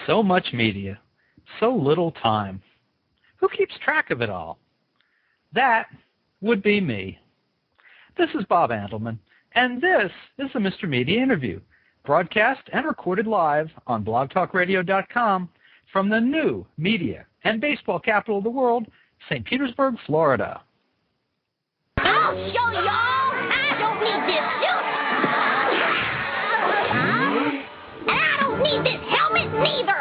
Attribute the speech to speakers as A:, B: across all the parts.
A: So much media, so little time. Who keeps track of it all? That would be me. This is Bob Andelman, and this is the Mr. Media Interview, broadcast and recorded live on blogtalkradio.com from the new media and baseball capital of the world, St. Petersburg, Florida.
B: I'll show y'all. I don't need this suit. And I don't need this helmet neither.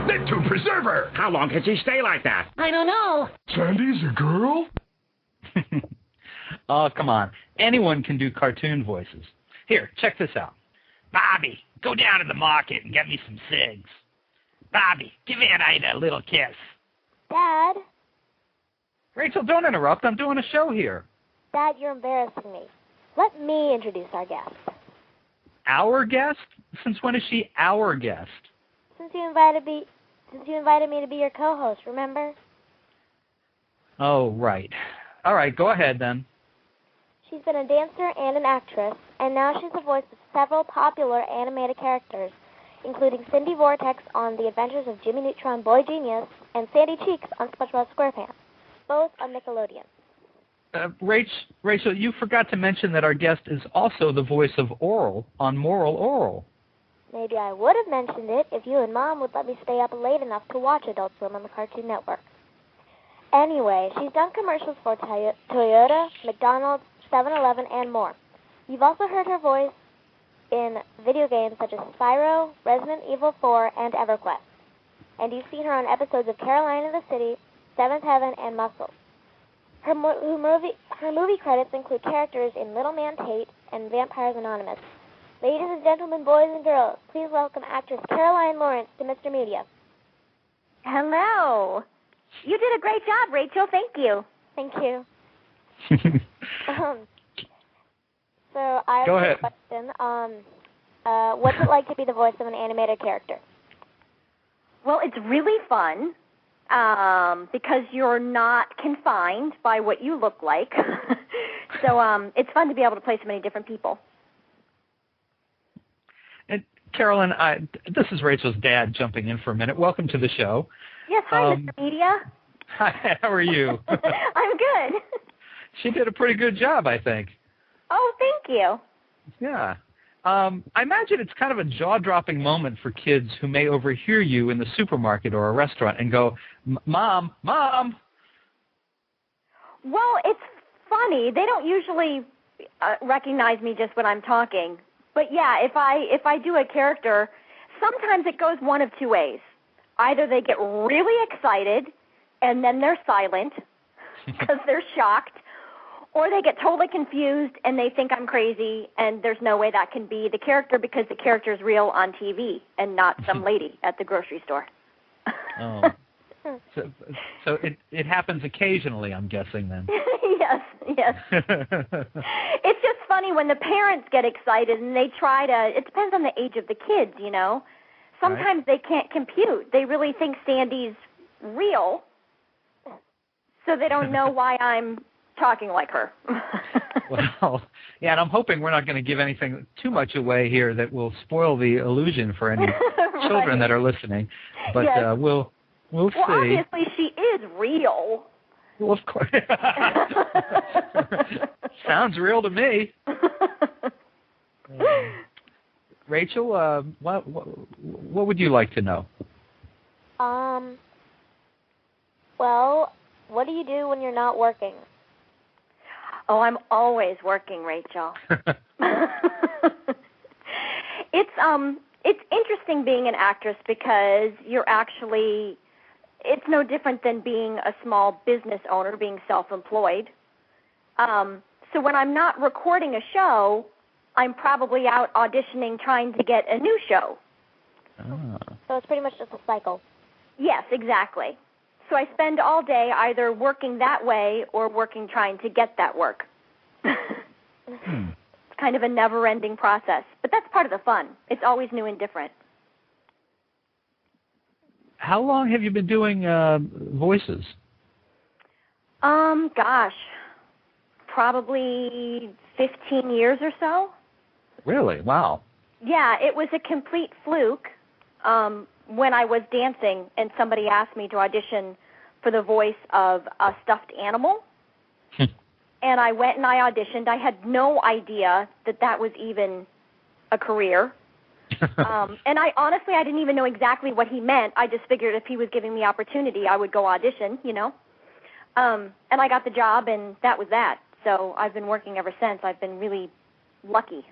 C: Meant to preserve her. How long can she stay like that?
B: I don't know.
C: Sandy's a girl?
A: Oh, come on. Anyone can do cartoon voices. Here, check this out.
D: Bobby, go down to the market and get me some cigs. Bobby, give Aunt Ida a little kiss.
E: Dad?
A: Rachel, don't interrupt. I'm doing a show here.
E: Dad, you're embarrassing me. Let me introduce our guest.
A: Our guest? Since when is she our guest?
E: Since you invited me to be your co-host, remember?
A: Oh, right. All right, go ahead then.
E: She's been a dancer and an actress, and now she's the voice of several popular animated characters, including Cindy Vortex on The Adventures of Jimmy Neutron Boy Genius and Sandy Cheeks on SpongeBob's Squarepants, both on Nickelodeon.
A: Rachel, you forgot to mention that our guest is also the voice of Oral on Moral Oral.
E: Maybe I would have mentioned it if you and Mom would let me stay up late enough to watch Adult Swim on the Cartoon Network. Anyway, she's done commercials for Toyota, McDonald's, 7-Eleven, and more. You've also heard her voice in video games such as Spyro, Resident Evil 4, and EverQuest. And you've seen her on episodes of Carolyn in the City, Seventh Heaven, and Muscle. Her movie credits include characters in Little Man Tate and Vampires Anonymous. Ladies and gentlemen, boys and girls, please welcome actress Caroline Lawrence to Mr. Media.
F: Hello. You did a great job, Rachel. Thank you.
E: Thank you. So I have a question. What's it like to be the voice of an animated character?
F: Well, it's really fun because you're not confined by what you look like. So it's fun to be able to play so many different people.
A: And Carolyn, this is Rachel's dad jumping in for a minute. Welcome to the show.
F: Yes, hi, Mr. Media.
A: Hi, how are you?
F: I'm good.
A: She did a pretty good job, I think.
F: Oh, thank you.
A: Yeah. I imagine it's kind of a jaw-dropping moment for kids who may overhear you in the supermarket or a restaurant and go, Mom, Mom!
F: Well, it's funny. They don't usually recognize me just when I'm talking. But, yeah, if I do a character, sometimes it goes one of two ways. Either they get really excited and then they're silent because they're shocked, or they get totally confused and they think I'm crazy and there's no way that can be the character because the character is real on TV and not some lady at the grocery store.
A: Oh. So it happens occasionally, I'm guessing, then.
F: Yes. It's just funny when the parents get excited and they try to, it depends on the age of the kids, you know. Sometimes they can't compute. They really think Sandy's real, so they don't know why I'm talking like her.
A: Well, yeah, and I'm hoping we're not going to give anything too much away here that will spoil the illusion for any children that are listening. But
F: yes.
A: We'll see.
F: Obviously, she is real.
A: Well, of course. Sounds real to me. Rachel, what would you like to know?
E: Well, what do you do when you're not working?
F: Oh, I'm always working, Rachel. It's interesting being an actress because it's no different than being a small business owner, being self-employed. So when I'm not recording a show, I'm probably out auditioning trying to get a new show.
A: Ah.
E: So it's pretty much just a cycle.
F: Yes, exactly. So I spend all day either working that way or working trying to get that work. It's kind of a never-ending process. But that's part of the fun. It's always new and different.
A: How long have you been doing voices?
F: Gosh, probably 15 years or so.
A: Really? Wow.
F: Yeah, it was a complete fluke when I was dancing and somebody asked me to audition for the voice of a stuffed animal. And I went and I auditioned. I had no idea that was even a career. And I didn't even know exactly what he meant. I just figured if he was giving me opportunity, I would go audition, And I got the job, and that was that. So I've been working ever since. I've been really lucky.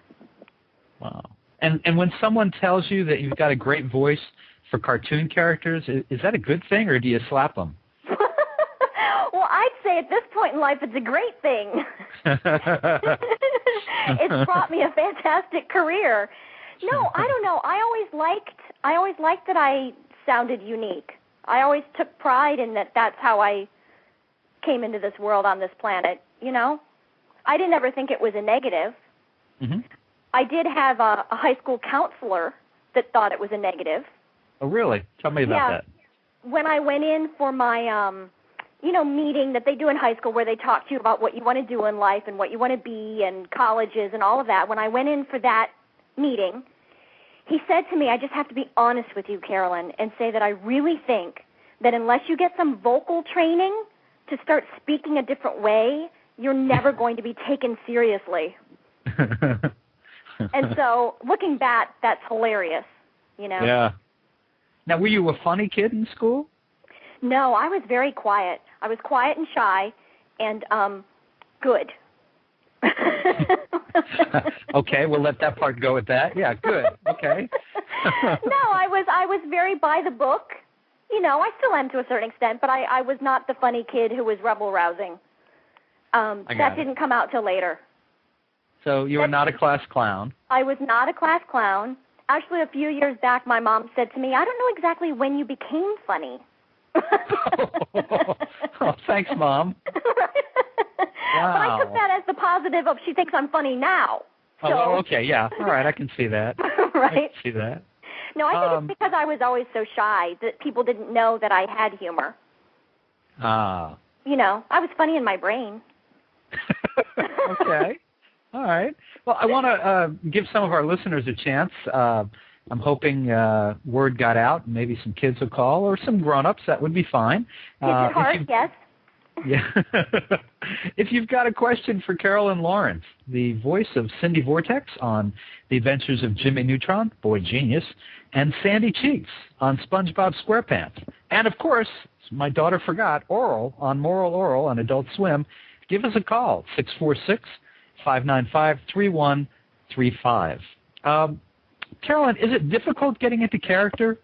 A: Wow. And when someone tells you that you've got a great voice for cartoon characters, is that a good thing, or do you slap them?
F: Well, I'd say at this point in life, it's a great thing. It's brought me a fantastic career. No, I don't know. I always liked that I sounded unique. I always took pride in that's how I came into this world on this planet, I didn't ever think it was a negative.
A: Mm-hmm.
F: I did have a high school counselor that thought it was a negative.
A: Oh, really? Tell me about that.
F: When I went in for my, meeting that they do in high school where they talk to you about what you want to do in life and what you want to be and colleges and all of that, when I went in for that meeting, he said to me, I just have to be honest with you, Carolyn, and say that I really think that unless you get some vocal training to start speaking a different way, you're never going to be taken seriously. And so, looking back, that's hilarious,
A: Yeah. Now, were you a funny kid in school?
F: No, I was very quiet. I was quiet and shy and good.
A: Okay, we'll let that part go at that. Yeah, good. Okay.
F: No, I was very by the book. I still am to a certain extent, but I was not the funny kid who was rebel-rousing. That didn't come out till later.
A: So you were not a class clown?
F: I was not a class clown. Actually, a few years back, my mom said to me, I don't know exactly when you became funny.
A: Oh, thanks, Mom. Wow.
F: But I took that as the positive of she thinks I'm funny now. So.
A: Oh, okay, yeah. All right, I can see that.
F: Right?
A: I can see that.
F: No, I think it's because I was always so shy that people didn't know that I had humor.
A: Ah.
F: I was funny in my brain.
A: Okay. All right. Well, I want to give some of our listeners a chance. I'm hoping word got out. Maybe some kids will call, or some grown-ups. That would be fine.
F: Kids at heart, yes.
A: Yeah. If you've got a question for Carolyn Lawrence, the voice of Cindy Vortex on The Adventures of Jimmy Neutron, Boy Genius, and Sandy Cheeks on SpongeBob's SquarePants, and, of course, my daughter forgot, Oral on Moral Oral on Adult Swim, give us a call, 646-595-3135. Carolyn, is it difficult getting into character?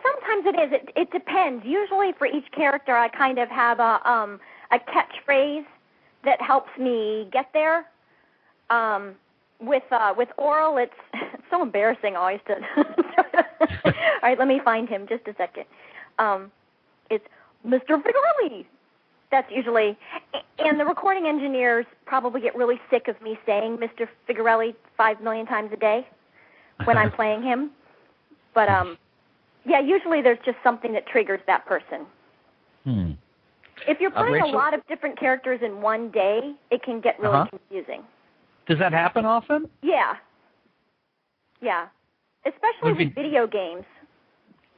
F: Sometimes it is. It depends. Usually for each character, I kind of have a catchphrase that helps me get there. With Oral, it's so embarrassing always to. All right, let me find him just a second. It's Mr. Figarelli. That's usually, and the recording engineers probably get really sick of me saying Mr. Figarelli 5 million times a day when I'm playing him. But yeah, usually there's just something that triggers that person. If you're playing a lot of different characters in one day, it can get really confusing.
A: Does that happen often?
F: Yeah. Yeah. Especially with video games.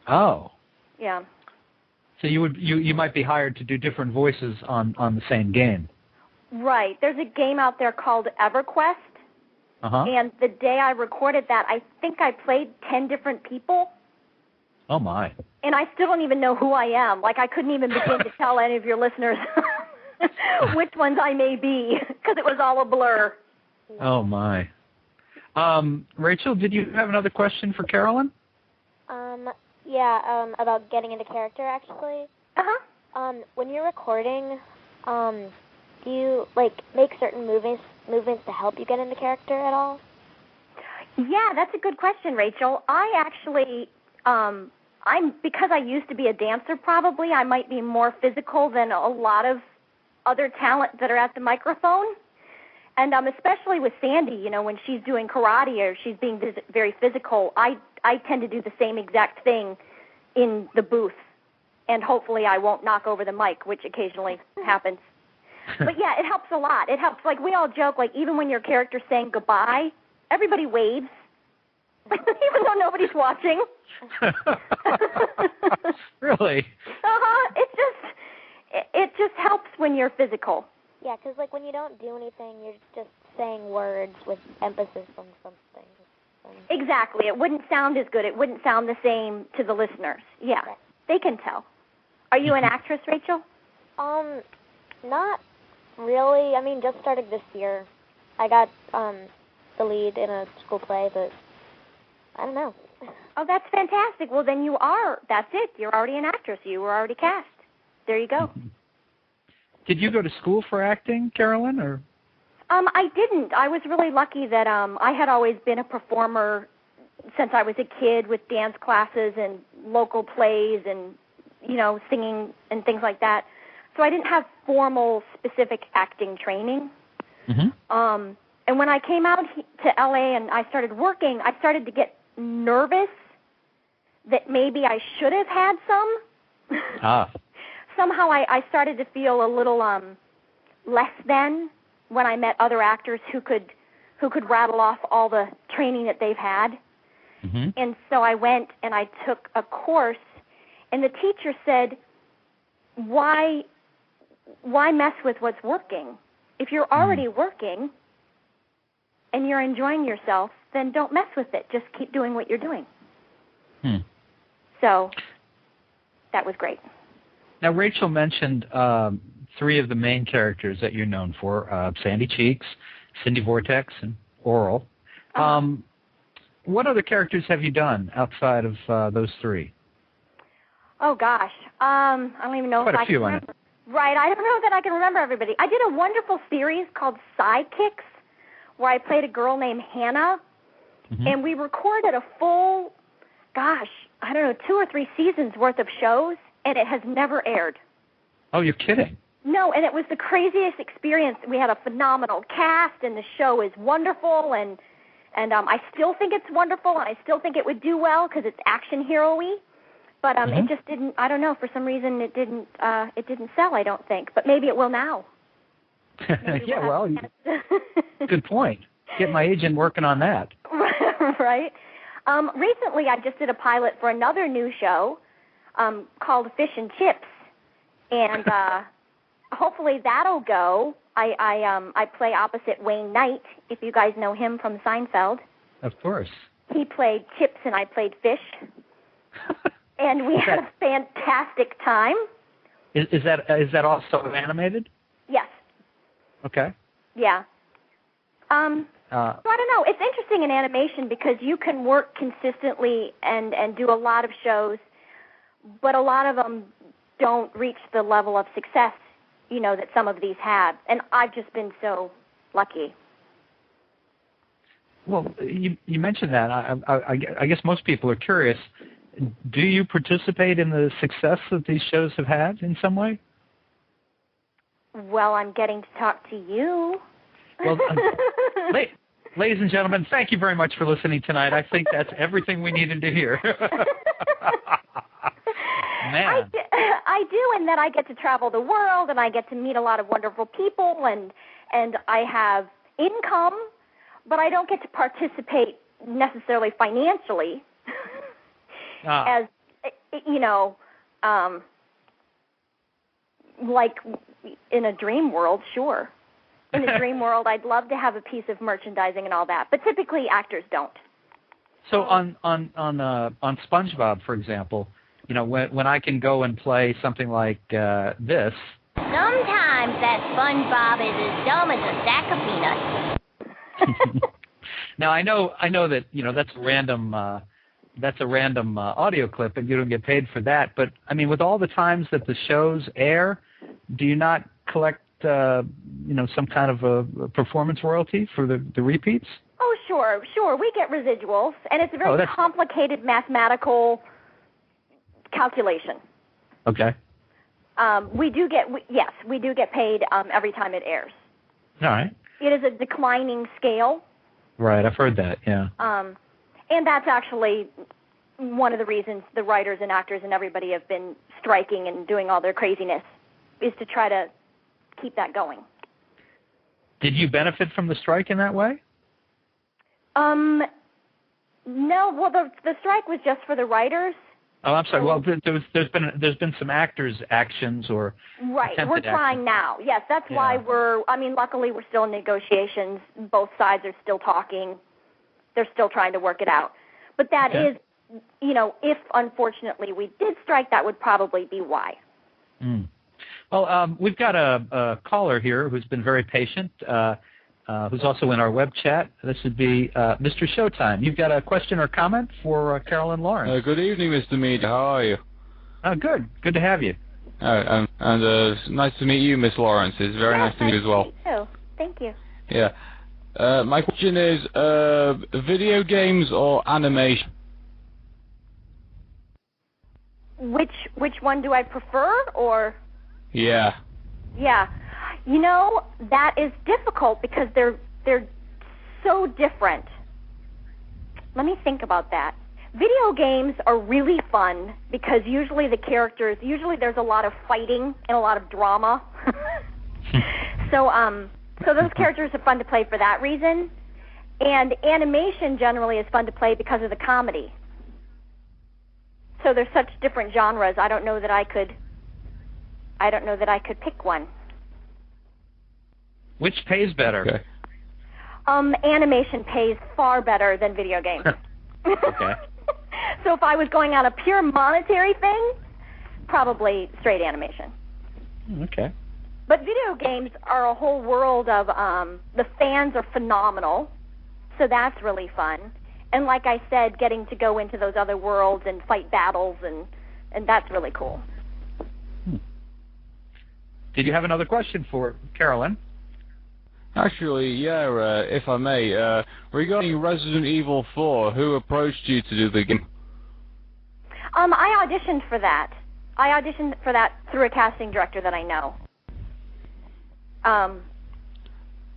A: Oh.
F: Yeah.
A: So you might be hired to do different voices on the same game.
F: Right. There's a game out there called EverQuest. And the day I recorded that, I think I played 10 different people.
A: Oh, my.
F: And I still don't even know who I am. Like, I couldn't even begin to tell any of your listeners which ones I may be, because it was all a blur.
A: Oh, my. Rachel, did you have another question for Carolyn?
E: Yeah, about getting into character, actually. When you're recording, do you, make certain movements to help you get into character at all?
F: Yeah, that's a good question, Rachel. I actually, because I used to be a dancer probably, I might be more physical than a lot of other talent that are at the microphone. And especially with Sandy, when she's doing karate or she's being very physical, I tend to do the same exact thing in the booth. And hopefully I won't knock over the mic, which occasionally happens. But yeah, it helps a lot. It helps. We all joke, even when your character's saying goodbye Everybody waves, even though nobody's watching.
A: Really?
F: It just helps when you're physical.
E: Yeah, because like when you don't do anything, you're just saying words with emphasis on something.
F: Exactly. It wouldn't sound as good. It wouldn't sound the same to the listeners. Yeah, right. They can tell. Are you an actress, Rachel?
E: Not really. I mean, just started this year. I got the lead in a school play, but I don't know.
F: Oh, that's fantastic. Well, then that's it. You're already an actress. You were already cast. There you go.
A: Did you go to school for acting, Carolyn, or?
F: I didn't. I was really lucky that I had always been a performer since I was a kid with dance classes and local plays and, singing and things like that. So I didn't have formal, specific acting training. Mm-hmm. And when I came out to L.A. and I started working, I started to get nervous that maybe I should have had some. Somehow I started to feel a little less than when I met other actors who could rattle off all the training that they've had. Mm-hmm. And so I went and I took a course, and the teacher said, why mess with what's working? If you're already working and you're enjoying yourself, then don't mess with it. Just keep doing what you're doing. So that was great.
A: Now, Rachel mentioned three of the main characters that you're known for, Sandy Cheeks, Cindy Vortex, and Oral. What other characters have you done outside of those three?
F: Oh, gosh. I don't even know
A: Quite
F: if I
A: a few
F: can remember. Right. I don't know that I can remember everybody. I did a wonderful series called Sidekicks where I played a girl named Hannah, and we recorded a full, 2 or 3 seasons worth of shows, and it has never aired.
A: Oh, you're kidding.
F: No, and it was the craziest experience. We had a phenomenal cast, and the show is wonderful, and I still think it's wonderful, and I still think it would do well because it's action hero-y. But it just didn't. I don't know. For some reason, it didn't sell. I don't think. But maybe it will now.
A: Yeah. Well, good point. Get my agent working on that.
F: Right. Recently, I just did a pilot for another new show called Fish and Chips, and hopefully that'll go. I play opposite Wayne Knight, if you guys know him from Seinfeld.
A: Of course.
F: He played Chips and I played Fish, and we had a fantastic time.
A: Is that also animated?
F: Yes.
A: Okay.
F: Yeah. So I don't know. It's interesting in animation because you can work consistently and do a lot of shows, but a lot of them don't reach the level of success, that some of these have. And I've just been so lucky.
A: Well, you mentioned that. I guess most people are curious. Do you participate in the success that these shows have had in some way?
F: Well, I'm getting to talk to you.
A: Well, ladies and gentlemen, thank you very much for listening tonight. I think that's everything we needed to hear. Man.
F: I do, and then I get to travel the world, and I get to meet a lot of wonderful people, and I have income, but I don't get to participate necessarily financially. As, like in a dream world, sure. In a dream world, I'd love to have a piece of merchandising and all that, but typically actors don't.
A: So on SpongeBob, for example, when I can go and play something like this.
B: Sometimes that SpongeBob is as dumb as a sack of peanuts.
A: Now I know that that's a random audio clip, and you don't get paid for that. But I mean, with all the times that the shows air, do you not collect some kind of a performance royalty for the repeats?
F: Oh, sure. We get residuals, and it's a very complicated mathematical calculation.
A: Okay.
F: We do get paid every time it airs.
A: All right.
F: It is a declining scale.
A: Right, I've heard that, yeah.
F: And that's actually one of the reasons the writers and actors and everybody have been striking and doing all their craziness, is to try to keep that going.
A: Did you benefit from the strike in that way?
F: No, well, the strike was just for the writers.
A: Oh, I'm sorry. Well, there's been some actors' actions or
F: right. We're trying now. Yes, that's why luckily we're still in negotiations. Both sides are still talking. They're still trying to work it out. But that is, if unfortunately we did strike, that would probably be why.
A: Mm. Well, we've got a caller here who's been very patient, who's also in our web chat. This would be Mr. Showtime. You've got a question or comment for Carolyn Lawrence.
G: Good evening, Mr. Mead. How are you?
A: Good. Good to have you.
G: And it's nice to meet you, Miss Lawrence. It's very nice to meet you as well.
F: You too. Thank you.
G: Yeah. My question is, video games or animation?
F: Which one do I prefer, or?
G: Yeah.
F: Yeah. That is difficult because they're so different. Let me think about that. Video games are really fun because usually there's a lot of fighting and a lot of drama. So those characters are fun to play for that reason. And animation generally is fun to play because of the comedy. So there's such different genres. I don't know that I could pick one.
A: Which pays better?
G: Okay.
F: Animation pays far better than video games.
A: Okay.
F: So if I was going on a pure monetary thing, probably straight animation.
A: Okay.
F: But video games are a whole world of, the fans are phenomenal, so that's really fun. And like I said, getting to go into those other worlds and fight battles, and that's really cool.
A: Did you have another question for Carolyn?
G: Actually, yeah, if I may. Regarding Resident Evil 4, who approached you to do the game?
F: I auditioned for that. Through a casting director that I know.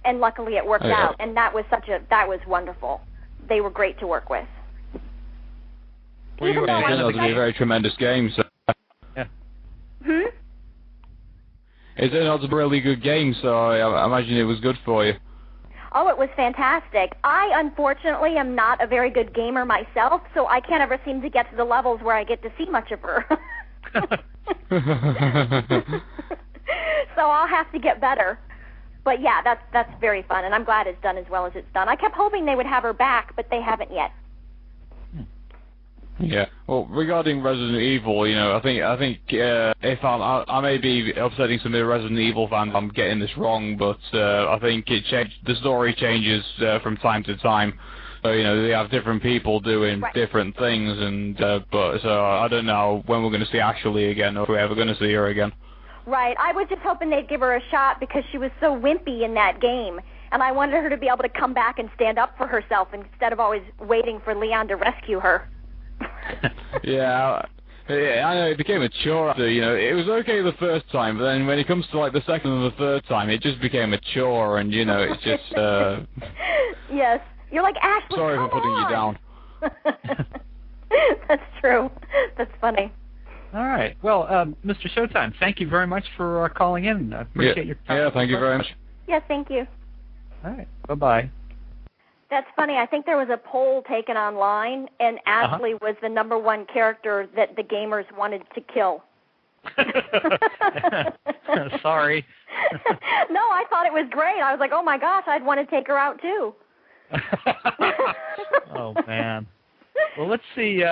F: And luckily it worked out, and that was wonderful. They were great to work with.
G: Well, you know, it's a very tremendous game, so...
A: Yeah.
G: It turned out to be a really good game, so I imagine it was good for you.
F: Oh, it was fantastic. I, unfortunately, am not a very good gamer myself, so I can't ever seem to get to the levels where I get to see much of her. So I'll have to get better. But yeah, that's very fun, and I'm glad it's done as well as it's done. I kept hoping they would have her back, but they haven't yet.
G: Yeah. Well, regarding Resident Evil, I think if I may be upsetting some of the Resident Evil fans, I'm getting this wrong, but I think the story changes from time to time. So they have different people doing different things, and but so I don't know when we're going to see Ashley again, or if we're ever going to see her again.
F: Right. I was just hoping they'd give her a shot because she was so wimpy in that game, and I wanted her to be able to come back and stand up for herself instead of always waiting for Leon to rescue her.
G: Yeah, I know it became a chore after, it was okay the first time, but then when it comes to like the second and the third time, it just became a chore, and it's just...
F: Yes, you're like, Ashley,
G: sorry for putting you down.
F: That's true. That's funny.
A: All right. Well, Mr. Showtime, thank you very much for calling in. I appreciate your time.
G: Yeah, thank you very much.
F: Yes, thank you.
A: All right. Bye-bye.
F: That's funny. I think there was a poll taken online, and Ashley was the #1 character that the gamers wanted to kill.
A: Sorry.
F: No, I thought it was great. I was like, oh my gosh, I'd want to take her out too.
A: Oh, man. Well, let's see.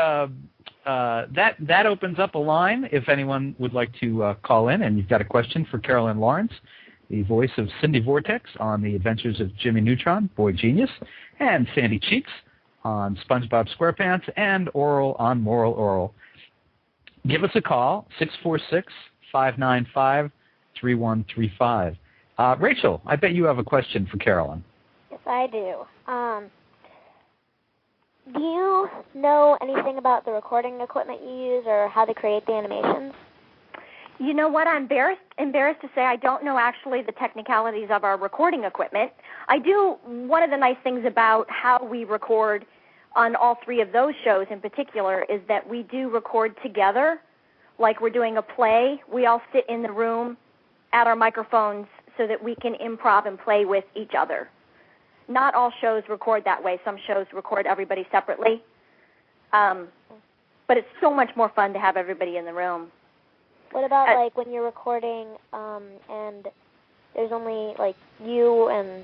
A: That opens up a line if anyone would like to call in, and you've got a question for Carolyn Lawrence, the voice of Cindy Vortex on The Adventures of Jimmy Neutron, Boy Genius, and Sandy Cheeks on SpongeBob's SquarePants, and Oral on Moral Oral. Give us a call, 646-595-3135. Rachel, I bet you have a question for Carolyn.
E: Yes, I do. Do you know anything about the recording equipment you use or how to create the animations?
F: You know what? I'm embarrassed to say I don't know actually the technicalities of our recording equipment. I do. One of the nice things about how we record on all 3 of those shows in particular is that we do record together. Like we're doing a play, we all sit in the room at our microphones so that we can improv and play with each other. Not all shows record that way. Some shows record everybody separately. But it's so much more fun to have everybody in the room.
E: What about, like, when you're recording and there's only, like, you and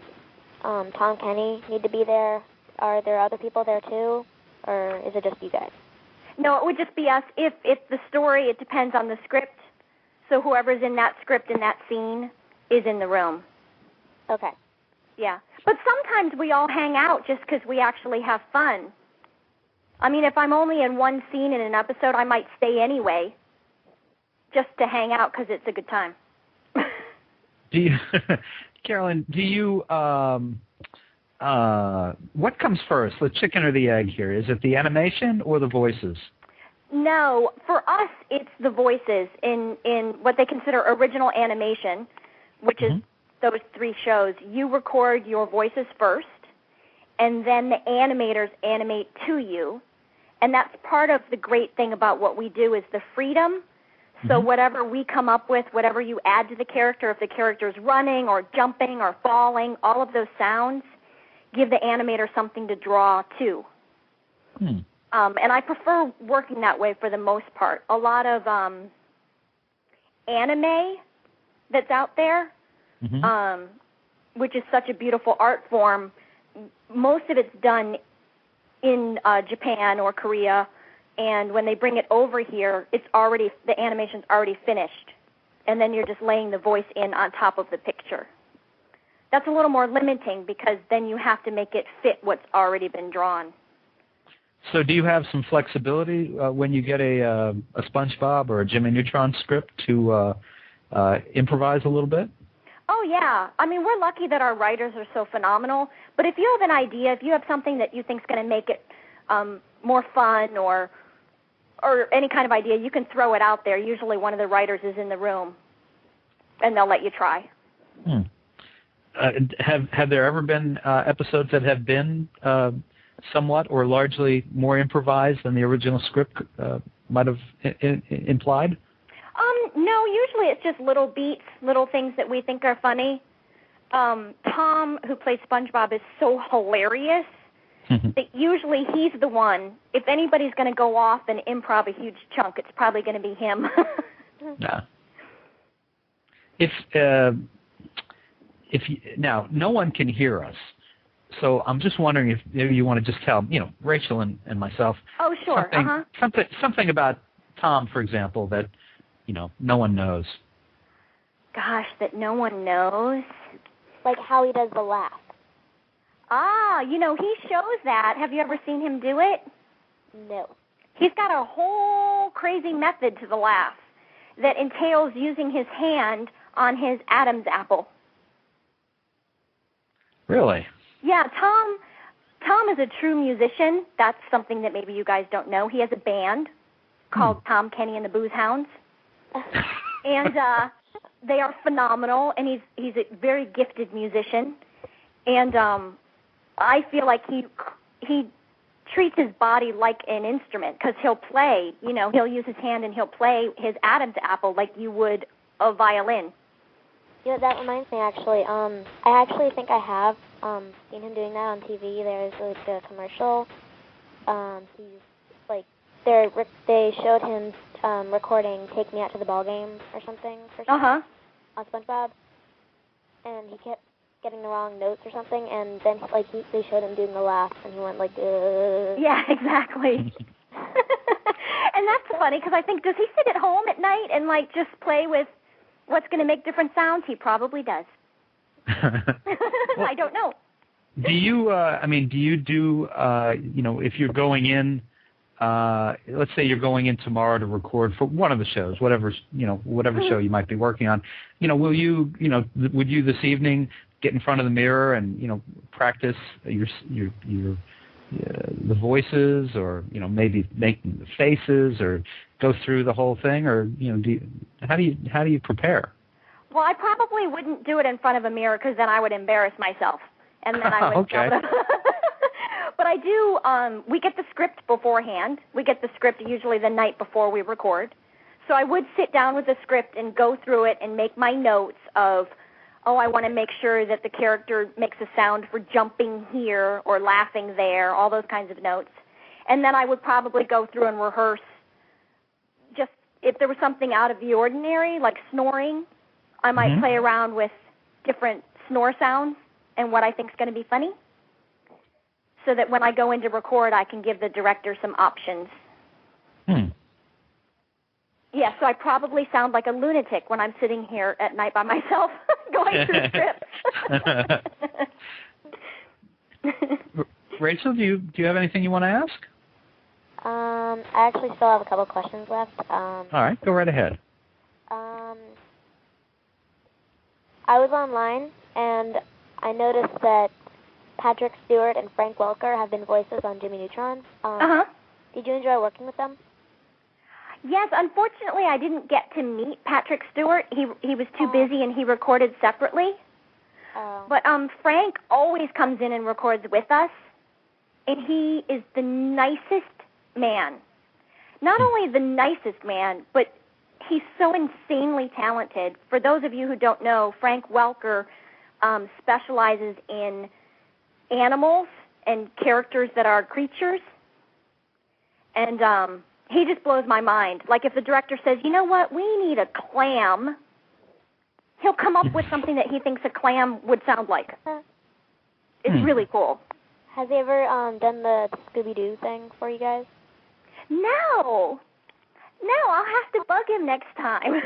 E: Tom Kenny need to be there? Are there other people there, too? Or is it just you guys?
F: No, it would just be us. If the story, it depends on the script. So whoever's in that script in that scene is in the room.
E: Okay.
F: Yeah. But sometimes we all hang out just because we actually have fun. I mean, if I'm only in one scene in an episode, I might stay anyway just to hang out because it's a good time.
A: Do you, Carolyn, do you, what comes first, the chicken or the egg here? Is it the animation or the voices?
F: No, for us, it's the voices in what they consider original animation, which is those 3 shows. You record your voices first, and then the animators animate to you. And that's part of the great thing about what we do is the freedom. So whatever we come up with, whatever you add to the character, if the character's running or jumping or falling, all of those sounds give the animator something to draw to. And I prefer working that way for the most part. A lot of anime that's out there, which is such a beautiful art form, most of it's done in Japan or Korea, and when they bring it over here, the animation's already finished, and then you're just laying the voice in on top of the picture. That's a little more limiting because then you have to make it fit what's already been drawn.
A: So do you have some flexibility when you get a SpongeBob or a Jimmy Neutron script to improvise a little bit?
F: Oh, yeah. I mean, we're lucky that our writers are so phenomenal, but if you have an idea, if you have something that you think is going to make it more fun or any kind of idea, you can throw it out there. Usually one of the writers is in the room, and they'll let you try.
A: Have there ever been episodes that have been somewhat or largely more improvised than the original script might have implied?
F: No, usually it's just little beats, little things that we think are funny. Tom, who plays SpongeBob, is so hilarious that usually he's the one. If anybody's going to go off and improv a huge chunk, it's probably going to be him.
A: Yeah. Now, no one can hear us, so I'm just wondering if maybe you want to just tell, Rachel and myself.
F: Oh, sure.
A: Something about Tom, for example, that no one knows.
F: Gosh, that no one knows?
E: Like how he does the laugh.
F: He shows that. Have you ever seen him do it?
E: No.
F: He's got a whole crazy method to the laugh that entails using his hand on his Adam's apple.
A: Really?
F: Yeah, Tom is a true musician. That's something that maybe you guys don't know. He has a band called Tom Kenny and the Booze Hounds. And they are phenomenal, and he's a very gifted musician. And I feel like he treats his body like an instrument because he'll play. He'll use his hand and he'll play his Adam's apple like you would a violin.
E: That reminds me, actually. I actually think I have seen him doing that on TV. There's a commercial. They showed him recording "Take Me Out to the Ball Game" or something on SpongeBob, and he kept getting the wrong notes or something, and then they showed him doing the laugh, and he went like,
F: Yeah, exactly. And that's funny because I think, does he sit at home at night and just play with what's going to make different sounds? He probably does. I don't know.
A: Do you? If you're going in, let's say you're going in tomorrow to record for one of the shows, whatever show you might be working on. Will you? Would you this evening get in front of the mirror and practice the voices, or maybe making the faces, or go through the whole thing, or how do you prepare?
F: Well, I probably wouldn't do it in front of a mirror because then I would embarrass myself, and then I would.
A: Okay.
F: But I do. We get the script beforehand. We get the script usually the night before we record. So I would sit down with the script and go through it and make my notes of oh, I want to make sure that the character makes a sound for jumping here or laughing there, all those kinds of notes. And then I would probably go through and rehearse just if there was something out of the ordinary, like snoring, I might play around with different snore sounds and what I think is going to be funny, so that when I go in to record, I can give the director some options. Yeah, so I probably sound like a lunatic when I'm sitting here at night by myself going through scripts.
A: Rachel, do you have anything you want to ask?
E: I actually still have a couple questions left.
A: All right, go right ahead.
E: I was online, and I noticed that Patrick Stewart and Frank Welker have been voices on Jimmy Neutron. Did you enjoy working with them?
F: Yes, unfortunately, I didn't get to meet Patrick Stewart. He was too busy, and he recorded separately. But Frank always comes in and records with us, and he is the nicest man. Not only the nicest man, but he's so insanely talented. For those of you who don't know, Frank Welker specializes in animals and characters that are creatures. And he just blows my mind. Like if the director says, you know what, we need a clam, he'll come up with something that he thinks a clam would sound like. It's really cool.
E: Has he ever done the Scooby-Doo thing for you guys?
F: No, I'll have to bug him next time.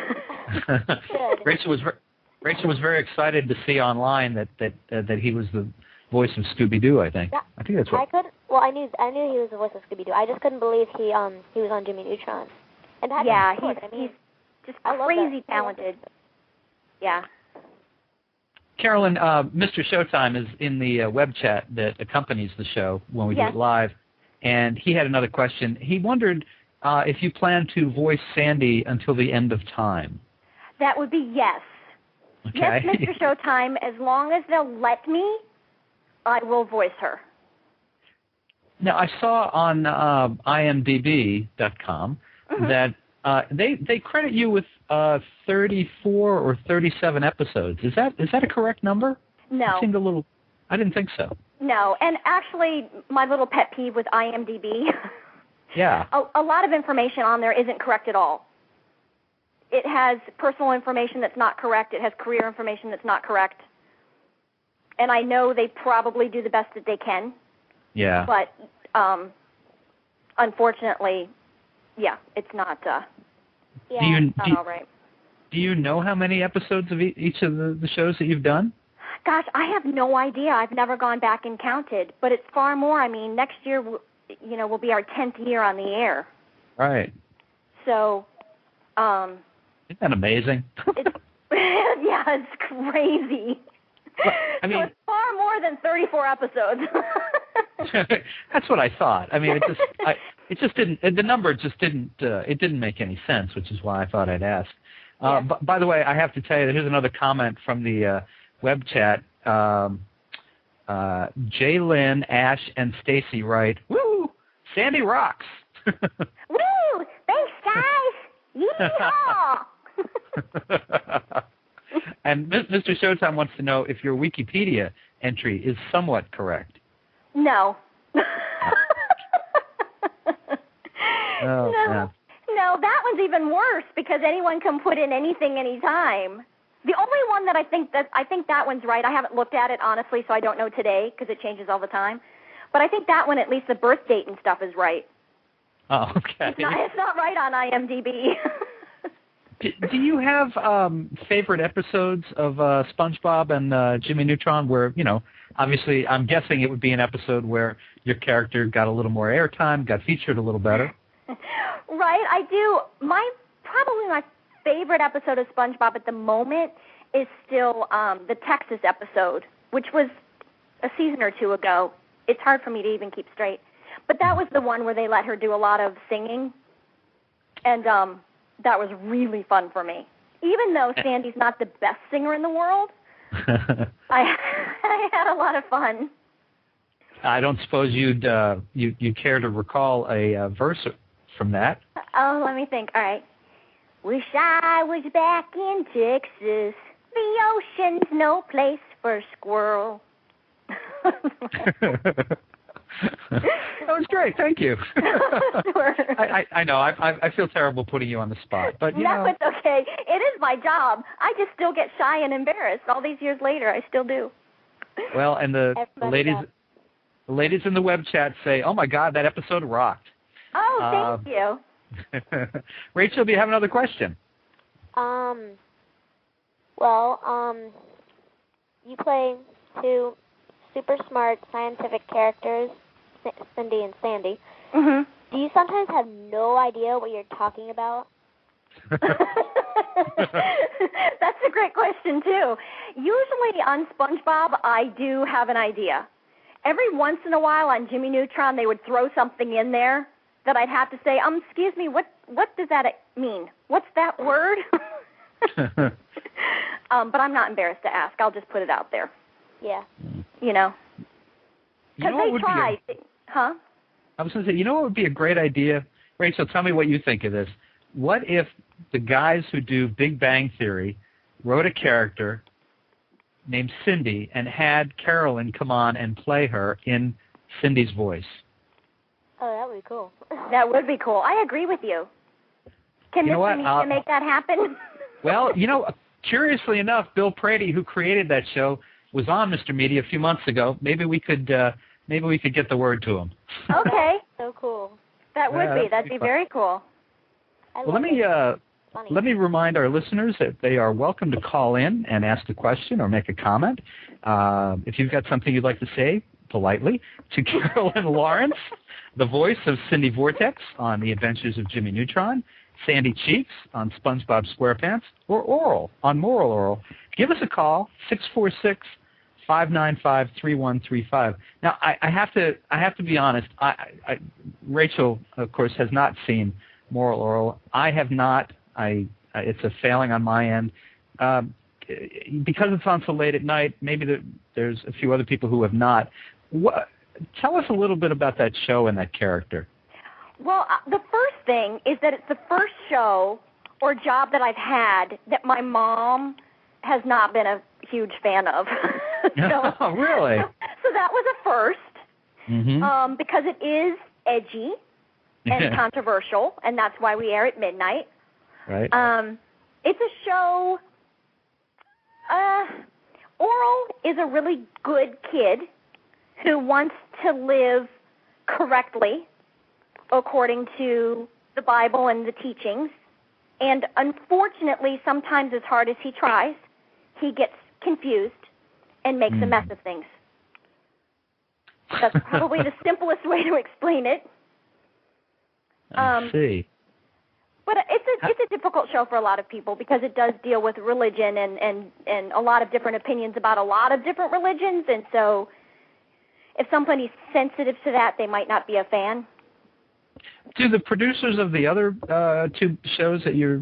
A: Rachel was very excited to see online that he was the voice of Scooby-Doo. I think. Yeah, I think that's what.
E: I knew he was the voice of Scooby-Doo. I just couldn't believe he was on Jimmy Neutron. And
F: he's just crazy talented. Yeah.
A: Carolyn, Mr. Showtime is in the web chat that accompanies the show when we do it live, and he had another question. He wondered if you plan to voice Sandy until the end of time.
F: That would be yes. Okay. Yes, Mr. Showtime, as long as they'll let me, I will voice her.
A: Now, I saw on imdb.com that they credit you with 34 or 37 episodes. Is that a correct number?
F: No.
A: It seemed a little. I didn't think so.
F: No, and actually, my little pet peeve with IMDb.
A: Yeah.
F: A lot of information on there isn't correct at all. It has personal information that's not correct. It has career information that's not correct. And I know they probably do the best that they can.
A: Yeah.
F: But unfortunately, it's not. It's not all right.
A: Do you know how many episodes of each of the shows that you've done?
F: Gosh, I have no idea. I've never gone back and counted, but it's far more. I mean, next year, will be our 10th year on the air.
A: Right.
F: So,
A: isn't that amazing?
F: It's crazy.
A: Well, I mean,
F: so it's far more than 34 episodes.
A: That's what I thought. I mean, it just didn't. The number just didn't. It didn't make any sense, which is why I thought I'd ask. By the way, I have to tell you that here's another comment from the web chat. Jalen, Ash, and Stacy write, "Woo! Sandy rocks."
F: Woo! Thanks, guys. Yeehaw!
A: And Mr. Showtime wants to know if your Wikipedia entry is somewhat correct.
F: No. No, that one's even worse because anyone can put in anything anytime. The only one that I think that one's right. I haven't looked at it honestly, so I don't know today because it changes all the time. But I think that one, at least the birth date and stuff, is right.
A: Oh, okay.
F: It's not right on IMDb.
A: Do you have favorite episodes of SpongeBob and Jimmy Neutron where, obviously I'm guessing it would be an episode where your character got a little more airtime, got featured a little better?
F: Right, I do. Probably my favorite episode of SpongeBob at the moment is still the Texas episode, which was a season or two ago. It's hard for me to even keep straight. But that was the one where they let her do a lot of singing, and that was really fun for me. Even though Sandy's not the best singer in the world, I had a lot of fun.
A: I don't suppose you'd care to recall a verse from that?
F: Oh, let me think. All right. Wish I was back in Texas The ocean's no place for squirrel.
A: That was great. Thank you.
F: Sure.
A: I know. I feel terrible putting you on the spot, but you know.
F: No, it's okay. It is my job. I just still get shy and embarrassed. All these years later, I still do.
A: Well, and the ladies in the web chat say, "Oh my God, that episode rocked."
F: Oh, thank you.
A: Rachel, do you have another question?
E: You play two super smart scientific characters, Cindy and Sandy.
F: Mm-hmm.
E: Do you sometimes have no idea what you're talking about?
F: That's a great question, too. Usually on SpongeBob, I do have an idea. Every once in a while on Jimmy Neutron, they would throw something in there that I'd have to say, excuse me, what does that mean? What's that word? But I'm not embarrassed to ask. I'll just put it out there.
E: Yeah.
F: Because they tried. Huh?
A: I was going to say, you know what would be a great idea? Rachel, tell me what you think of this. What if the guys who do Big Bang Theory wrote a character named Cindy and had Carolyn come on and play her in Cindy's voice?
E: Oh, that would be cool.
F: That would be cool. I agree with you. Can Mr. Media make that happen?
A: Well, curiously enough, Bill Prady, who created that show, was on Mr. Media a few months ago. Maybe we could get the word to him.
F: Okay.
E: So cool.
F: That would be. That'd be very cool.
A: Well, let me remind our listeners that they are welcome to call in and ask a question or make a comment. If you've got something you'd like to say politely to Carolyn Lawrence, the voice of Cindy Vortex on The Adventures of Jimmy Neutron, Sandy Cheeks on SpongeBob's SquarePants, or Oral on Moral Oral, give us a call, 646-595-3135. Now, I have to be honest. Rachel, of course, has not seen Moral Oral. I have not. It's a failing on my end. Because it's on so late at night, maybe there's a few other people who have not. Tell us a little bit about that show and that character.
F: Well, the first thing is that it's the first show or job that I've had that my mom has not been a huge fan of.
A: Oh, really?
F: So that was a first,
A: mm-hmm.
F: Because it is edgy and controversial, and that's why we air at midnight.
A: Right.
F: It's a show. Oral is a really good kid who wants to live correctly according to the Bible and the teachings. And unfortunately, sometimes as hard as he tries, he gets confused and makes a mess of things. That's probably the simplest way to explain it.
A: I see.
F: But it's a difficult show for a lot of people because it does deal with religion and a lot of different opinions about a lot of different religions. And so if somebody's sensitive to that, they might not be a fan.
A: Do the producers of the other two shows that you're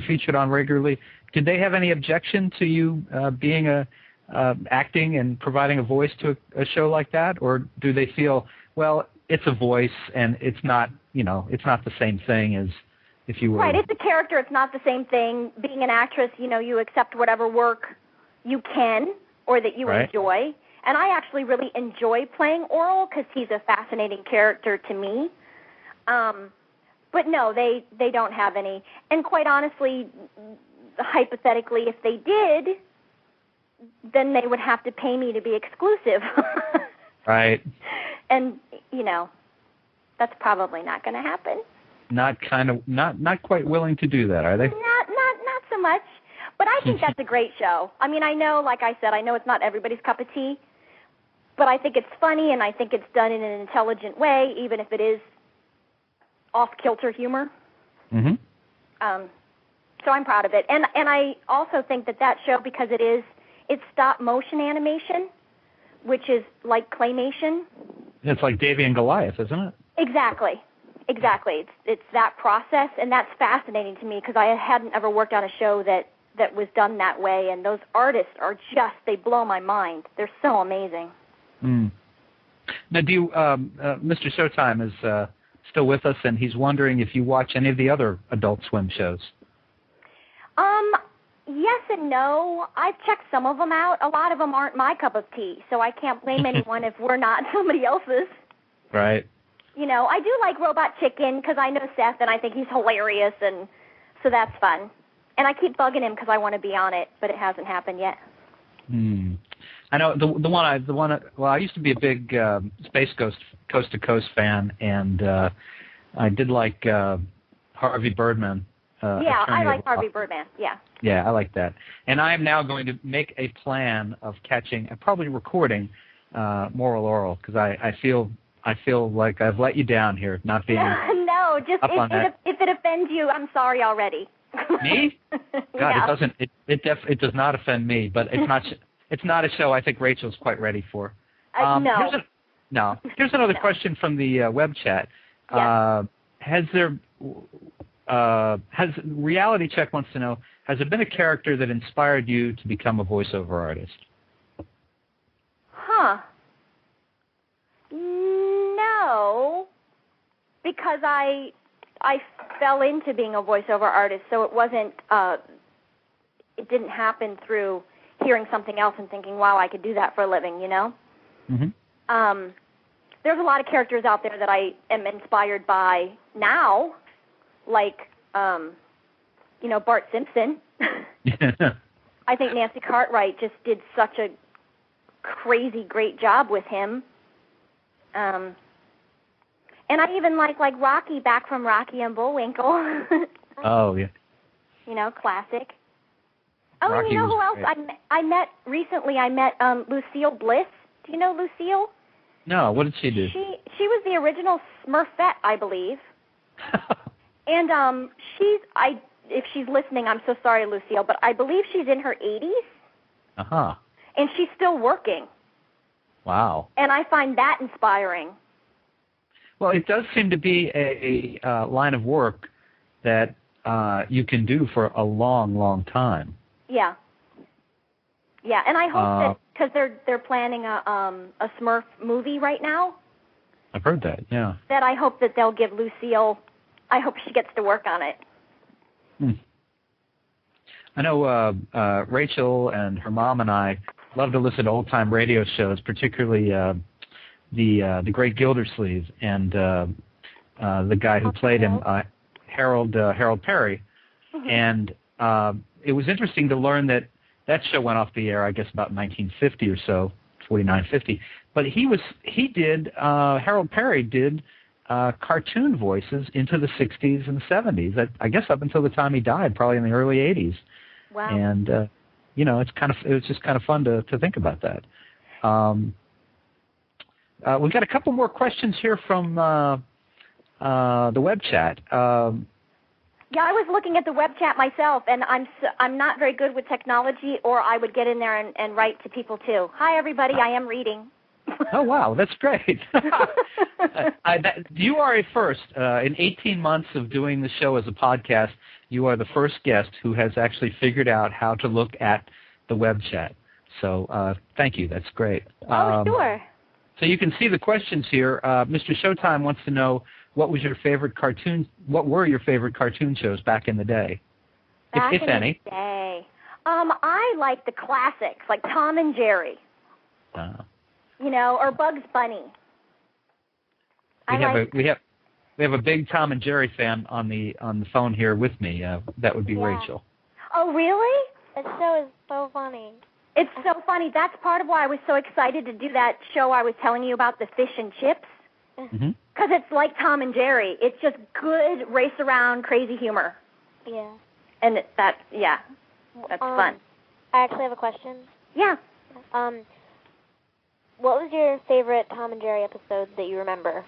A: featured on regularly, did they have any objection to you being acting and providing a voice to a show like that, or do they feel, well, it's a voice and it's not the same thing as if you were
F: right? It's a character. It's not the same thing. Being an actress, you accept whatever work you can or that you enjoy. And I actually really enjoy playing Oral because he's a fascinating character to me. But no, they don't have any. And quite honestly, hypothetically, if they did, then they would have to pay me to be exclusive.
A: Right.
F: And, that's probably not going to happen.
A: Not quite willing to do that, are they?
F: Not so much. But I think that's a great show. I mean, I know, like I said, I know it's not everybody's cup of tea, but I think it's funny and I think it's done in an intelligent way, even if it is off-kilter humor.
A: Mm-hmm.
F: So I'm proud of it. And I also think that show, because it's stop-motion animation, which is like claymation.
A: It's like Davy and Goliath, isn't it?
F: Exactly. It's that process, and that's fascinating to me because I hadn't ever worked on a show that was done that way, and those artists are they blow my mind. They're so amazing.
A: Mm. Now, Mr. Showtime is still with us, and he's wondering if you watch any of the other Adult Swim shows.
F: Yes and no. I've checked some of them out. A lot of them aren't my cup of tea, so I can't blame anyone if we're not somebody else's.
A: Right.
F: You know, I do like Robot Chicken because I know Seth and I think he's hilarious, and so that's fun. And I keep bugging him because I want to be on it, but it hasn't happened yet.
A: I know the one. Well, I used to be a big Space Coast to Coast fan, and I did like Harvey Birdman.
F: Yeah, I like Harvey Birdman. Yeah.
A: Yeah, I like that. And I am now going to make a plan of catching, probably recording, Moral Oral, because I feel like I've let you down here, not being.
F: No, just if it offends you, I'm sorry already.
A: Me? God,
F: yeah.
A: It doesn't. It does not offend me, but it's not a show I think Rachel's quite ready for.
F: No.
A: Here's another question from the web chat.
F: Yes.
A: Has Reality Check wants to know, has there been a character that inspired you to become a voiceover artist?
F: Huh. No, because I fell into being a voiceover artist, so it wasn't. It didn't happen through hearing something else and thinking, "Wow, I could do that for a living," you know.
A: Mm-hmm.
F: There's a lot of characters out there that I am inspired by now, like Bart Simpson. I think Nancy Cartwright just did such a crazy great job with him. And I even like Rocky back from Rocky and Bullwinkle.
A: Oh, yeah.
F: Classic. Oh,
A: Rocky,
F: and you know who else
A: great.
F: I met recently? I met Lucille Bliss. Do you know Lucille?
A: No, what did she do?
F: She was the original Smurfette, I believe. And if she's listening, I'm so sorry, Lucille, but I believe she's in her 80s.
A: Uh-huh.
F: And she's still working.
A: Wow.
F: And I find that inspiring.
A: Well, it does seem to be a line of work that you can do for a long, long time.
F: Yeah. Yeah, and I hope that, because they're planning a Smurf movie right now.
A: I've heard that, yeah.
F: That I hope that they'll give Lucille, I hope she gets to work on it.
A: I know Rachel and her mom and I love to listen to old-time radio shows, particularly the Great Gildersleeve and the guy who played him, Harold Perry. Mm-hmm. And it was interesting to learn that show went off the air, I guess, about 1950 or so, 49, 50. But Harold Perry did cartoon voices into the 60s and 70s. I guess up until the time he died, probably in the early 80s.
F: Wow.
A: And it was just kind of fun to think about that. We've got a couple more questions here from the web chat.
F: Yeah, I was looking at the web chat myself, and I'm not very good with technology, or I would get in there and write to people too. Hi, everybody, I am reading.
A: Oh, wow, that's great. You are a first. In 18 months of doing the show as a podcast, you are the first guest who has actually figured out how to look at the web chat. So thank you. That's great.
F: Oh, sure.
A: So you can see the questions here. Mr. Showtime wants to know, what were your favorite cartoon shows back in the day, if any?
F: The day. I like the classics, like Tom and Jerry. Or Bugs Bunny.
A: We have a big Tom and Jerry fan on the phone here with me. That would be Rachel.
F: Oh, really?
E: That show is so funny.
F: It's so funny. That's part of why I was so excited to do that show I was telling you about, the Fish and Chips.
A: Mm-hmm.
F: Because it's like Tom and Jerry. It's just good race around crazy humor.
E: Yeah.
F: And that's fun.
E: I actually have a question.
F: Yeah.
E: What was your favorite Tom and Jerry episode that you remember?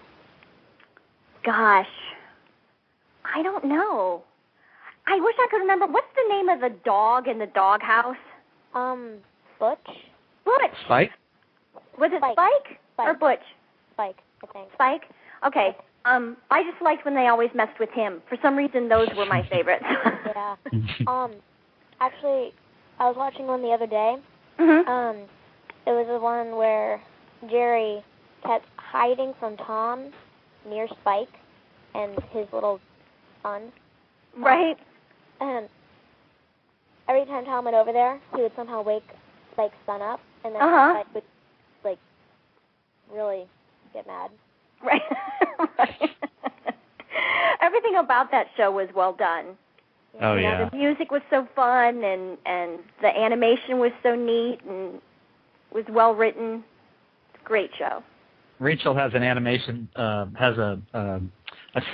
F: Gosh, I don't know. I wish I could remember. What's the name of the dog in the doghouse?
E: Butch?
F: Butch.
A: Spike?
F: Was it Spike? Or Butch?
E: Spike, I think.
F: Spike? Okay. I just liked when they always messed with him. For some reason, those were my favorites.
E: Yeah. Actually, I was watching one the other day.
F: Mm-hmm.
E: It was the one where Jerry kept hiding from Tom near Spike and his little son.
F: Right.
E: And every time Tom went over there, he would somehow wake Spike's son up, and then Spike would, like, really get mad.
F: Right. Right. Everything about that show was well done.
A: Oh, yeah.
F: The music was so fun, and the animation was so neat, and was well written. It's a great show.
A: Rachel has an animation, has a